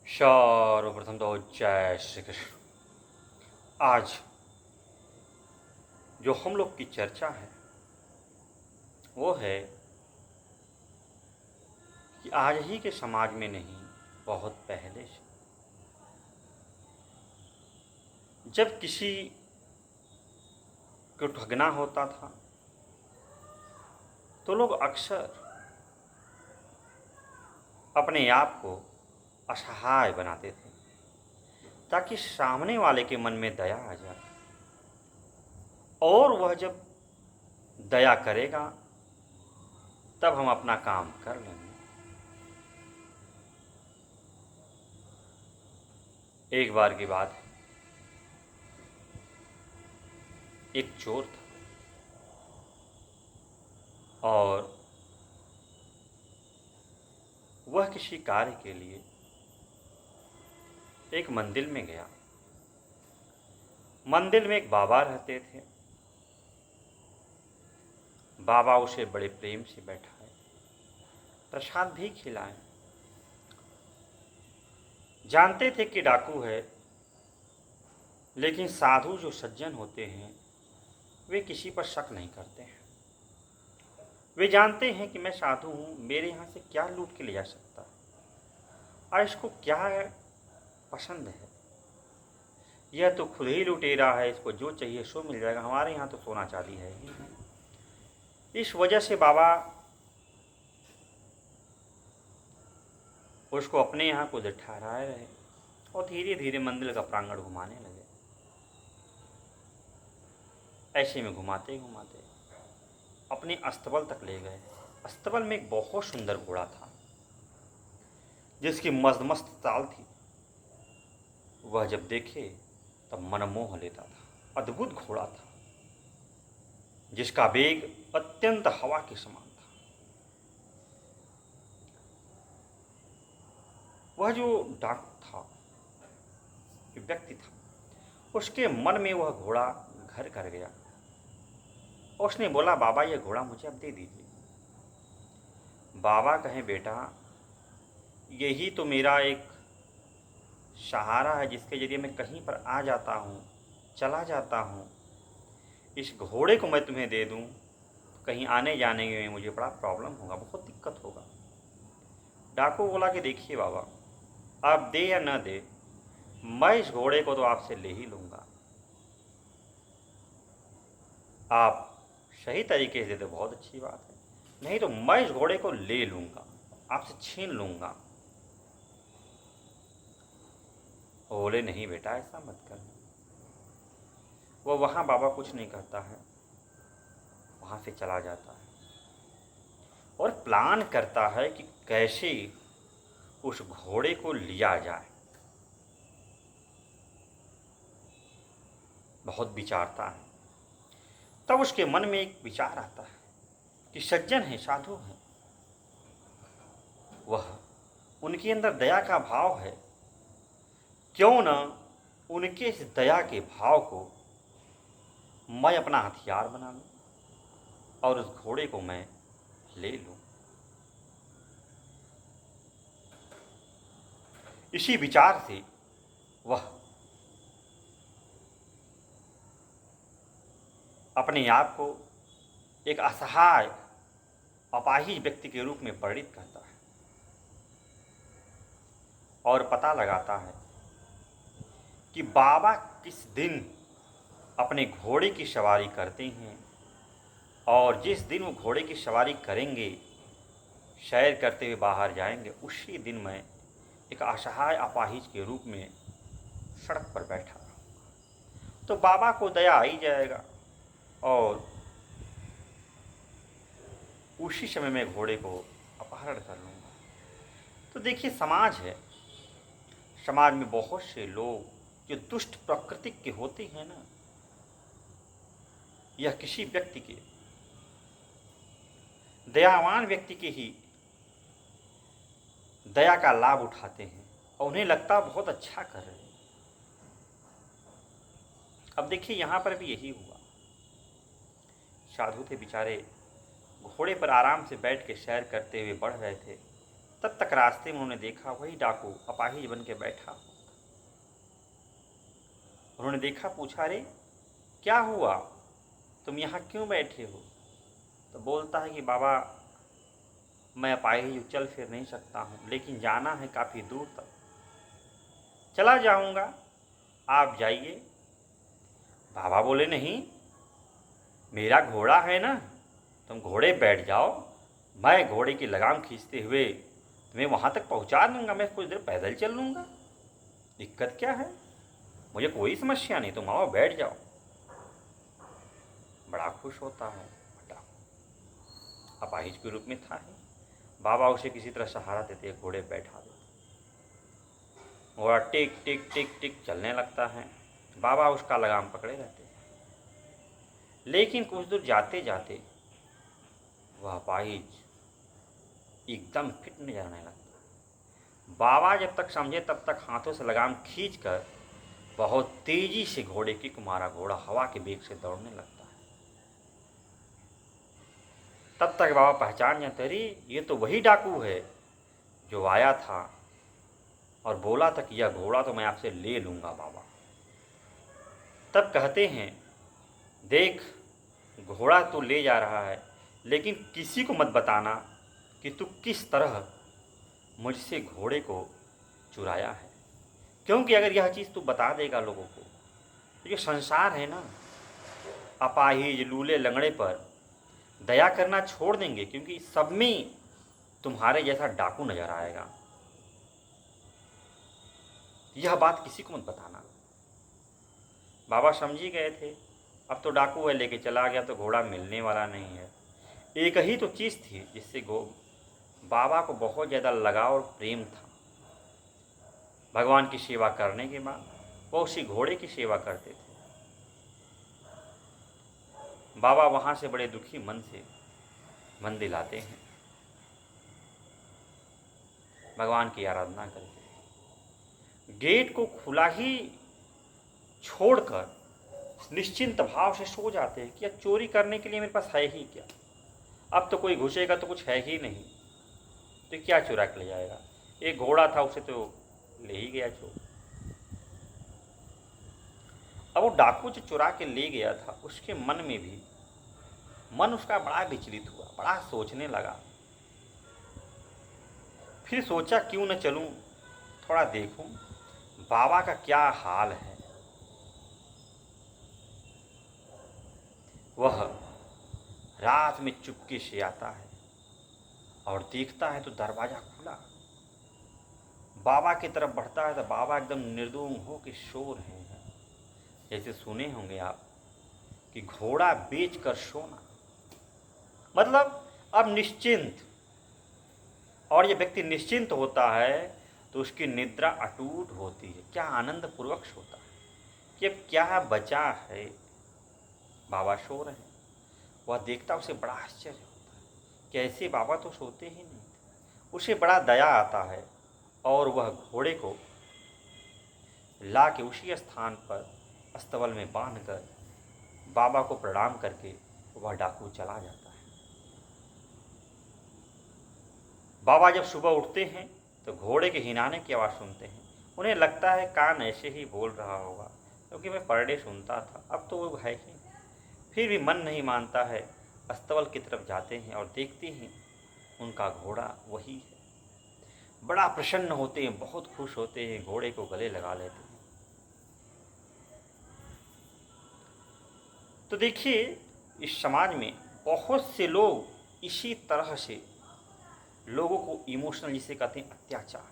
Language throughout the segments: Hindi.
सर्वप्रथम तो जय श्री कृष्ण। आज जो हम लोग की चर्चा है वो है कि आज ही के समाज में नहीं, बहुत पहले से जब किसी को ठगना होता था तो लोग अक्सर अपने आप को असहाय बनाते थे ताकि सामने वाले के मन में दया आ जाए, और वह जब दया करेगा तब हम अपना काम कर लेंगे। एक बार की बात है, एक चोर था और वह किसी कार्य के लिए एक मंदिर में गया। मंदिर में एक बाबा रहते थे। बाबा उसे बड़े प्रेम से बैठाए, प्रसाद भी खिलाए। जानते थे कि डाकू है, लेकिन साधु जो सज्जन होते हैं वे किसी पर शक नहीं करते हैं। वे जानते हैं कि मैं साधु हूँ, मेरे यहाँ से क्या लूट के ले जा सकता है और इसको क्या पसंद है। यह तो खुद ही लुटेरा है, इसको जो चाहिए सो मिल जाएगा, हमारे यहाँ तो सोना चांदी है ही नहीं। इस वजह से बाबा उसको अपने यहाँ कुछ ठहराए रहे और धीरे धीरे मंदिर का प्रांगण घुमाने लगे। ऐसे में घुमाते घुमाते अपने अस्तबल तक ले गए। अस्तबल में एक बहुत सुंदर घोड़ा था जिसकी मस्त मस्त चाल थी। वह जब देखे तब मन मोह लेता था। अद्भुत घोड़ा था जिसका वेग अत्यंत हवा के समान था। वह जो डाकू था, व्यक्ति था, उसके मन में वह घोड़ा घर कर गया। उसने बोला, बाबा ये घोड़ा मुझे अब दे दीजिए। बाबा कहें, बेटा यही तो मेरा एक सहारा है जिसके जरिए मैं कहीं पर आ जाता हूँ, चला जाता हूँ। इस घोड़े को मैं तुम्हें दे दूँ, कहीं आने जाने में मुझे बड़ा प्रॉब्लम होगा, बहुत दिक्कत होगा। डाकू बोला कि देखिए बाबा, आप दे या न दे, मैं इस घोड़े को तो आपसे ले ही लूँगा। आप सही तरीके से दे तो बहुत अच्छी बात है, नहीं तो मैं इस घोड़े को ले लूँगा, आपसे छीन लूँगा। बोले, नहीं बेटा ऐसा मत कर। वो वहाँ बाबा कुछ नहीं करता है, वहाँ से चला जाता है और प्लान करता है कि कैसे उस घोड़े को लिया जाए। बहुत विचारता है। तब उसके मन में एक विचार आता है कि सज्जन है, साधु है, वह उनके अंदर दया का भाव है, क्यों न उनके इस दया के भाव को मैं अपना हथियार बना लूं और उस घोड़े को मैं ले लूं। इसी विचार से वह अपने आप को एक असहाय अपाहिज व्यक्ति के रूप में परिणित करता है और पता लगाता है कि बाबा किस दिन अपने घोड़े की सवारी करते हैं, और जिस दिन वो घोड़े की सवारी करेंगे, सैर करते हुए बाहर जाएंगे, उसी दिन मैं एक असहाय अपाहिज के रूप में सड़क पर बैठा रहूँगा। तो बाबा को दया आ ही जाएगा और उसी समय मैं घोड़े को अपहरण कर लूँगा। तो देखिए, समाज है, समाज में बहुत से लोग जो दुष्ट प्रकृति के होते हैं ना, यह किसी व्यक्ति के, दयावान व्यक्ति के ही दया का लाभ उठाते हैं और उन्हें लगता बहुत अच्छा कर रहे हैं। अब देखिए, यहाँ पर भी यही हुआ। साधु थे बेचारे, घोड़े पर आराम से बैठ के सैर करते हुए बढ़ रहे थे। तब तक रास्ते में उन्होंने देखा वही डाकू अपाहिज बन के बैठा। उन्होंने देखा, पूछा, अरे क्या हुआ, तुम यहाँ क्यों बैठे हो? तो बोलता है कि बाबा मैं अपाहिज चल फिर नहीं सकता हूँ, लेकिन जाना है काफ़ी दूर तक। चला जाऊँगा, आप जाइए। बाबा बोले, नहीं, मेरा घोड़ा है ना, तुम घोड़े बैठ जाओ, मैं घोड़े की लगाम खींचते हुए तुम्हें वहाँ तक पहुँचा दूँगा, मैं कुछ देर पैदल चल लूँगा, दिक्कत क्या है, मुझे कोई समस्या नहीं, तुम आओ बैठ जाओ। बड़ा खुश होता है डाकू, अपाहिज के रूप में था ही। बाबा उसे किसी तरह सहारा देते, घोड़े बैठा देते, घोड़ा टिक टिक टिक टिक चलने लगता है। बाबा उसका लगाम पकड़े रहते हैं, लेकिन कुछ दूर जाते जाते वह अपाहिज एकदम फिट नजर आने लगता है। बाबा जब तक समझे तब तक हाथों से लगाम खींचकर बहुत तेजी से घोड़े किक मारा, घोड़ा हवा के वेग से दौड़ने लगता है। तब तक बाबा पहचान जाते, अरे ये तो वही डाकू है जो आया था और बोला था कि यह घोड़ा तो मैं आपसे ले लूँगा बाबा। तब कहते हैं, देख घोड़ा तो ले जा रहा है, लेकिन किसी को मत बताना कि तू किस तरह मुझसे घोड़े को चुराया है, क्योंकि अगर यह चीज़ तू बता देगा लोगों को तो ये संसार है ना, अपाहिज लूले लंगड़े पर दया करना छोड़ देंगे, क्योंकि सब में तुम्हारे जैसा डाकू नजर आएगा। यह बात किसी को मत बताना। बाबा समझ ही गए थे, अब तो डाकू है, लेके चला गया तो घोड़ा मिलने वाला नहीं है। एक ही तो चीज़ थी जिससे बाबा को बहुत ज़्यादा लगाव और प्रेम था। भगवान की सेवा करने के बाद वो उसी घोड़े की सेवा करते थे। बाबा वहाँ से बड़े दुखी मन से मंदिर आते हैं, भगवान की आराधना करके गेट को खुला ही छोड़कर निश्चिंत भाव से सो जाते हैं कि अब चोरी करने के लिए मेरे पास है ही क्या, अब तो कोई घुसेगा तो कुछ है ही नहीं, तो क्या चुरा के ले जाएगा। एक घोड़ा था, उसे तो ले ही गया चोर। अब वो डाकू जो चुरा के ले गया था, उसके मन में भी मन उसका बड़ा विचलित हुआ, बड़ा सोचने लगा। फिर सोचा क्यों न चलूं, थोड़ा देखूं बाबा का क्या हाल है। वह रात में चुपके से आता है और देखता है तो दरवाज़ा खुला। बाबा की तरफ बढ़ता है तो बाबा एकदम निर्दोष हो के सो रहे हैं। जैसे सुने होंगे आप कि घोड़ा बेच कर सोना, मतलब अब निश्चिंत। और ये व्यक्ति निश्चिंत होता है तो उसकी निद्रा अटूट होती है, क्या आनंद पूर्वक सोता है कि अब क्या बचा है, बाबा सो रहे हैं। वह देखता, उसे बड़ा आश्चर्य होता है कि ऐसे बाबा तो सोते ही नहीं थे। उसे बड़ा दया आता है और वह घोड़े को ला के उसी स्थान पर अस्तबल में बांधकर बाबा को प्रणाम करके वह डाकू चला जाता है। बाबा जब सुबह उठते हैं तो घोड़े के हिनाने की आवाज़ सुनते हैं। उन्हें लगता है कान ऐसे ही बोल रहा होगा, क्योंकि मैं पर डे सुनता था, अब तो वो है ही। फिर भी मन नहीं मानता है, अस्तबल की तरफ जाते हैं और देखते हैं उनका घोड़ा वही है। बड़ा प्रसन्न होते हैं, बहुत खुश होते हैं, घोड़े को गले लगा लेते हैं। तो देखिए, इस समाज में बहुत से लोग इसी तरह से लोगों को इमोशनल, जिसे कहते हैं अत्याचार,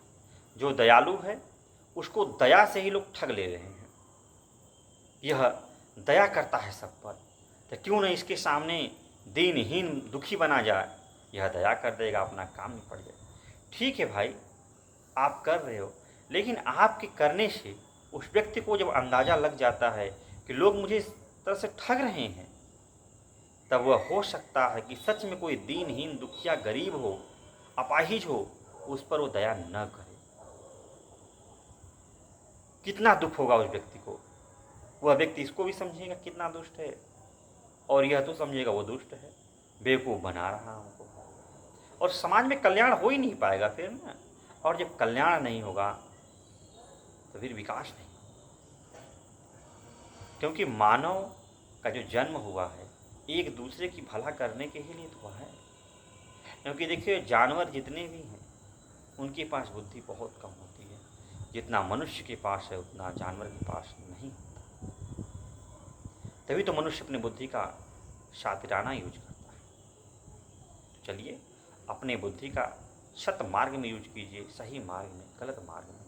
जो दयालु है उसको दया से ही लोग ठग ले रहे हैं। यह दया करता है सब पर, तो क्यों न इसके सामने दीनहीन दुखी बना जाए, यह दया कर देगा, अपना काम निपट जाए। ठीक है भाई, आप कर रहे हो, लेकिन आपके करने से उस व्यक्ति को जब अंदाज़ा लग जाता है कि लोग मुझे इस तरह से ठग रहे हैं, तब वह हो सकता है कि सच में कोई दीनहीन दुखिया गरीब हो, अपाहिज हो, उस पर वो दया न करे। कितना दुख होगा उस व्यक्ति को। वह व्यक्ति इसको भी समझेगा कितना दुष्ट है, और यह तो समझेगा वो दुष्ट है, बेवकूफ़ बना रहा हमको। और समाज में कल्याण हो ही नहीं पाएगा फिर ना। और जब कल्याण नहीं होगा तो फिर विकास नहीं, क्योंकि मानव का जो जन्म हुआ है एक दूसरे की भला करने के ही लिए तो हुआ है। क्योंकि देखिए जानवर जितने भी हैं उनके पास बुद्धि बहुत कम होती है, जितना मनुष्य के पास है उतना जानवर के पास नहीं होता। तभी तो मनुष्य अपनी बुद्धि का शातिराना यूज करता है। तो चलिए अपने बुद्धि का सत मार्ग में यूज कीजिए, सही मार्ग में, गलत मार्ग में।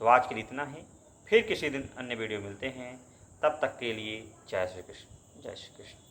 तो आज के लिए इतना ही, फिर किसी दिन अन्य वीडियो मिलते हैं। तब तक के लिए जय श्री कृष्ण, जय श्री कृष्ण।